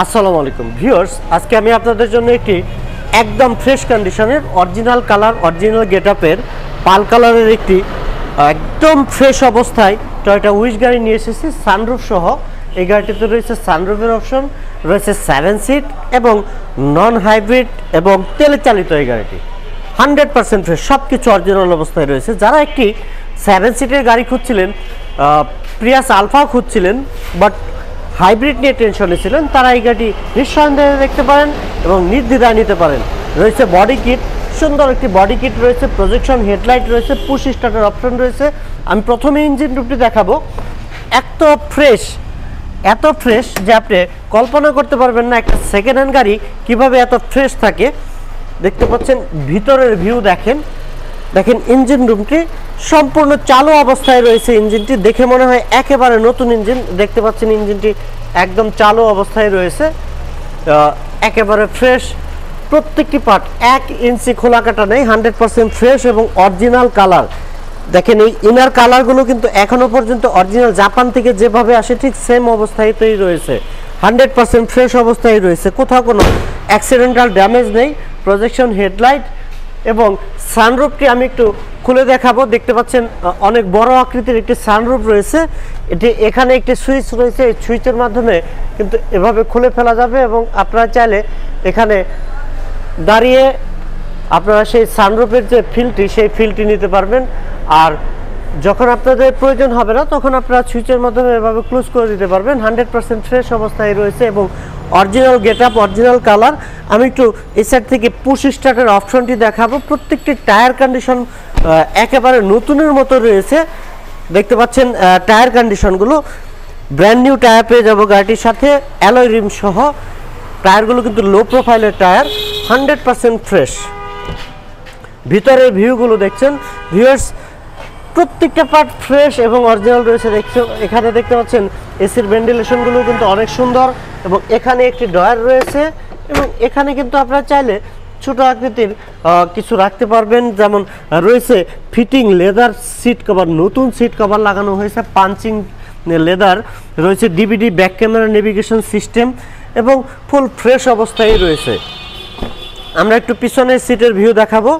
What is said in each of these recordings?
আসসালামু আলাইকুম ভিউয়ার্স, আজকে আমি আপনাদের জন্য একটি একদম ফ্রেশ কন্ডিশনের অরিজিনাল কালার অরিজিনাল গেটআপের পাল কালারের একটি একদম ফ্রেশ অবস্থায় টয়োটা উইশ গাড়ি নিয়ে এসেছি সানরুফ সহ। এই গাড়িটিতে রয়েছে সানরুফের অপশন, রয়েছে 7 সিট এবং নন হাইব্রিড এবং তেলে চালিত। এই গাড়িটি 100% ফ্রেশ, সব কিছু অরিজিনাল অবস্থায় রয়েছে। যারা একটি 7 সিটের গাড়ি খুঁজছিলেন, প্রিয়াস আলফাও খুঁজছিলেন বাট হাইব্রিড নিয়ে টেনশনে ছিলেন, তারা এই গাড়ি নিঃসন্দেহে দেখতে পারেন এবং নির্দ্বিধায় নিতে পারেন। রয়েছে বডি কিট, সুন্দর একটি বডি কিট রয়েছে, প্রজেকশন হেডলাইট রয়েছে, পুশ স্টার্টের অপশন রয়েছে। আমি প্রথমে ইঞ্জিন রুমটি দেখাবো। এত ফ্রেশ যে আপনি কল্পনা করতে পারবেন না একটা সেকেন্ড হ্যান্ড গাড়ি কিভাবে এত ফ্রেশ থাকে। দেখতে পাচ্ছেন ভিতরের ভিউ, দেখেন ইঞ্জিন রুমটি সম্পূর্ণ চালু অবস্থায় রয়েছে। ইঞ্জিনটি দেখে মনে হয় একেবারে নতুন ইঞ্জিন। দেখতে পাচ্ছেন ইঞ্জিনটি একদম চালু অবস্থায় রয়েছে, একেবারে ফ্রেশ। প্রত্যেকটি পার্ট 1 ইঞ্চি খোলা কাটা নেই, 100% ফ্রেশ এবং অরিজিনাল কালার। দেখেন এই ইনার কালারগুলো কিন্তু এখনো পর্যন্ত অরিজিনাল জাপান থেকে যেভাবে আসে ঠিক সেম অবস্থাতেই রয়েছে, 100% ফ্রেশ অবস্থায় রয়েছে। কোথাও কোনো অ্যাক্সিডেন্টাল ড্যামেজ নেই। প্রজেকশন হেডলাইট এবং সানরুফটি আমি একটু খুলে দেখাবো। দেখতে পাচ্ছেন অনেক বড় আকৃতির একটি সানরুফ রয়েছে। এটি এখানে একটি সুইচ রয়েছে, এই সুইচের মাধ্যমে কিন্তু এভাবে খুলে ফেলা যাবে এবং আপনারা চাইলে এখানে দাঁড়িয়ে আপনারা সেই সানরুফের যে ফিলটি, সেই ফিলটি নিতে পারবেন। আর যখন আপনাদের প্রয়োজন হবে না তখন আপনারা সুইচের মাধ্যমে এভাবে ক্লোজ করে দিতে পারবেন। 100% ফ্রেশ অবস্থায় রয়েছে এবং অরিজিনাল গেটআপ, অরিজিনাল কালার। আমি একটু এই সাইড থেকে পুশ স্টার্টের অপশনটি দেখাবো। প্রত্যেকটি টায়ার কন্ডিশন একেবারে নতুনের মতো রয়েছে। দেখতে পাচ্ছেন টায়ার কন্ডিশনগুলো ব্র্যান্ড নিউ টায়ার পেয়ে যাবো গাড়িটির সাথে, অ্যালয় রিম সহ। টায়ারগুলো কিন্তু লো প্রোফাইলের টায়ার, 100% ফ্রেশ। ভিতরের ভিউগুলো দেখছেন ভিউয়ার্স, প্রত্যেকটা পার্ট ফ্রেশ এবং অরিজিনাল রয়েছে। এখানে দেখতে পাচ্ছেন এসির ভেন্টিলেশনগুলো কিন্তু অনেক সুন্দর এবং এখানে একটি ডয়ার রয়েছে এবং এখানে কিন্তু আপনারা চাইলে ছোট আকৃতির কিছু রাখতে পারবেন। যেমন রয়েছে ফিটিং লেদার সিট কভার, নতুন সিট কভার লাগানো হয়েছে, পাঞ্চিং লেদার রয়েছে, DVD back camera navigation system এবং ফুল ফ্রেশ অবস্থায় রয়েছে। আমরা একটু পিছনের সিটের ভিউ দেখাবো।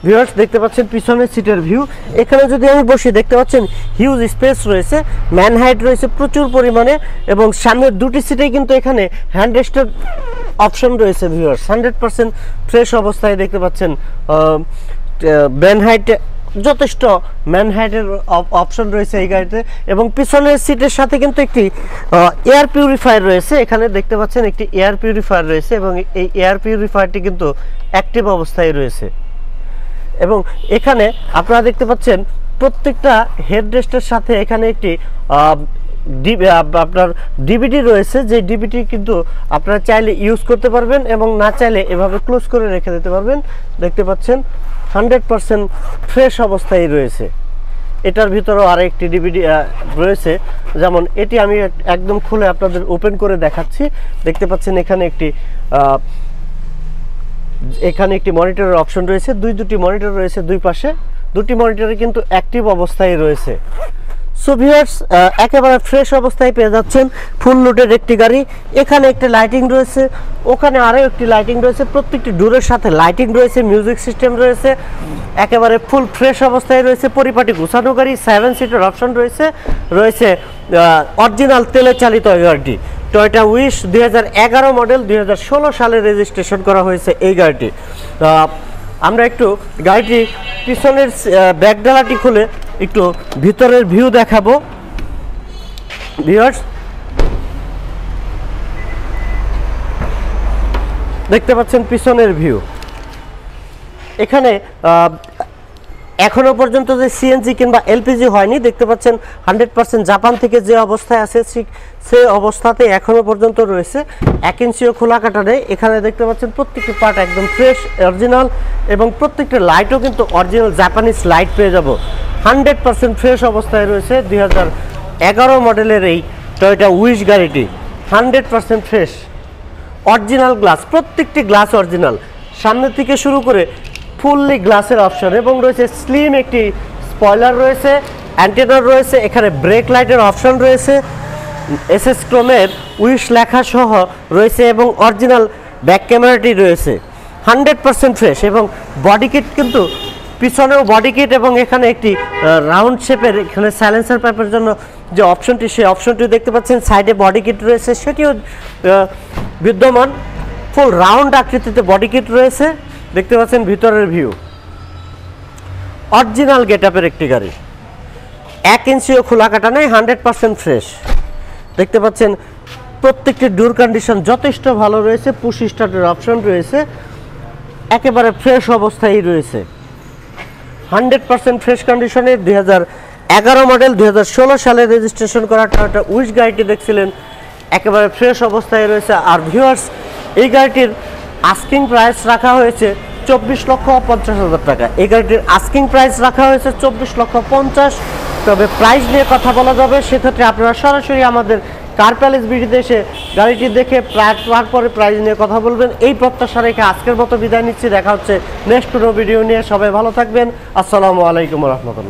ভিউয়ার্স দেখতে পাচ্ছেন পিছনের সিটের ভিউ। এখানে যদি আমি বসি দেখতে পাচ্ছেন হিউজ স্পেস রয়েছে, ম্যান হাইট রয়েছে প্রচুর পরিমাণে এবং সামনের দুটি সিটেই কিন্তু এখানে হ্যান্ড রেস্টের অপশন রয়েছে। ভিউয়ার্স 100% ফ্রেশ অবস্থায় দেখতে পাচ্ছেন। ম্যান হাইট যথেষ্ট ম্যান হাইটের অপশন রয়েছে এই গাড়িতে এবং পিছনের সিটের সাথে কিন্তু একটি এয়ার পিউরিফায়ার রয়েছে। এখানে দেখতে পাচ্ছেন একটি এয়ার পিউরিফায়ার রয়েছে এবং এই এয়ার পিউরিফায়ারটি কিন্তু অ্যাক্টিভ অবস্থায় রয়েছে এবং এখানে আপনারা দেখতে পাচ্ছেন প্রত্যেকটা হেডরেস্টের সাথে এখানে একটি আপনার ডিভিডি রয়েছে, যে ডিভিডি কিন্তু আপনারা চাইলে ইউজ করতে পারবেন এবং না চাইলে এভাবে ক্লোজ করে রেখে দিতে পারবেন। দেখতে পাচ্ছেন 100% ফ্রেশ অবস্থায় রয়েছে। এটার ভিতরেও আরেকটি ডিভিডি রয়েছে, যেমন এটি আমি একদম খুলে আপনাদের ওপেন করে দেখাচ্ছি। দেখতে পাচ্ছেন এখানে একটি মনিটরের অপশন রয়েছে, দুটি মনিটর রয়েছে দুই পাশে, দুটি মনিটরে কিন্তু অ্যাক্টিভ অবস্থায় রয়েছে। সো ভিউয়ার্স একেবারে ফ্রেশ অবস্থায় পেয়ে যাচ্ছেন ফুল লোডের একটি গাড়ি। এখানে একটি লাইটিং রয়েছে, ওখানে আরও একটি লাইটিং রয়েছে, প্রত্যেকটি ডোরের সাথে লাইটিং রয়েছে, মিউজিক সিস্টেম রয়েছে, একেবারে ফুল ফ্রেশ অবস্থায় রয়েছে। পরিপাটি গোছানো গাড়ি, 7 সিটের অপশন রয়েছে অরিজিনাল তেলে চালিত গাড়িটি। টয়োটা উইশ 2011 মডেল, 2016 সালে রেজিস্ট্রেশন করা হয়েছে এই গাড়িটি। আমরা একটু গাড়িটি পিছনের ব্যাকডালাটি খুলে একটু ভিতরের ভিউ দেখাবো। ভিউয়ার্স দেখতে পাচ্ছেন পিছনের ভিউ। এখানে এখনো পর্যন্ত যে সিএনজি কিংবা এলপিজি হয়নি, দেখতে পাচ্ছেন 100% জাপান থেকে যে অবস্থায় আছে সে অবস্থাতে এখনো পর্যন্ত রয়েছে, 1 ইঞ্চিও খোলা কাটা নেই। এখানে দেখতে পাচ্ছেন প্রত্যেকটি পার্ট একদম ফ্রেশ অরিজিনাল এবং প্রত্যেকটা লাইটও কিন্তু অরিজিনাল জাপানিজ লাইট পেয়ে যাব। 100% ফ্রেশ অবস্থায় রয়েছে 2011 মডেলের এই টয়োটা উইশ গাড়িটি। 100% ফ্রেশ, অরিজিনাল গ্লাস, প্রত্যেকটি গ্লাস অরিজিনাল, সামনে থেকে শুরু করে ফুললি গ্লাসের অপশন এবং রয়েছে স্লিম একটি স্পয়লার রয়েছে, অ্যান্টেনা রয়েছে, এখানে ব্রেক লাইটের অপশন রয়েছে এসএস ক্রোমের উইশ লেখা সহ রয়েছে এবং অরিজিনাল ব্যাক ক্যামেরাটি রয়েছে 100% ফ্রেশ এবং বডি কিট কিন্তু পিছনেও বডি কিট এবং এখানে একটি রাউন্ড শেপের এখানে সাইলেন্সার পাইপের জন্য যে অপশনটি সেই অপশনটি দেখতে পাচ্ছেন সাইডে বডি কিট রয়েছে সেটিও বিদ্যমান ফুল রাউন্ড আকৃতিতে বডি কিট রয়েছে দেখতে পাচ্ছেন ভিতরের ভিউ অরিজিনাল গেটআপের একটি গাড়ি 1 ইঞ্চিও খোলা কাটা নেই 100% ফ্রেশ দেখতে পাচ্ছেন প্রত্যেকটি ডোর কন্ডিশন যথেষ্ট ভালো রয়েছে পুশ স্টার্টের অপশন রয়েছে একেবারে ফ্রেশ অবস্থায় রয়েছে 100% ফ্রেশ কন্ডিশনে 2011 মডেল 2016 সালে রেজিস্ট্রেশন করা টয়োটা উইশ গাড়িটি দেখছিলেন একেবারে ফ্রেশ অবস্থায় রয়েছে আর ভিউয়ার্স এই গাড়িটির আস্কিং প্রাইস রাখা হয়েছে 24,50,000 টাকা এই গাড়িটির আস্কিং প্রাইস রাখা হয়েছে 24,50,000 তবে প্রাইস নিয়ে কথা বলা যাবে সেক্ষেত্রে আপনারা সরাসরি আমাদের কার প্যালেস ভিডিওতে এসে গাড়িটি দেখে তারপরে প্রাইস নিয়ে কথা বলবেন এই প্রত্যাশা রেখে আজকের মতো বিদায় নিচ্ছি দেখা হচ্ছে নেক্সট কোনো ভিডিও নিয়ে সবাই ভালো থাকবেন আসসালামু আলাইকুম রহমতুল্লাহ।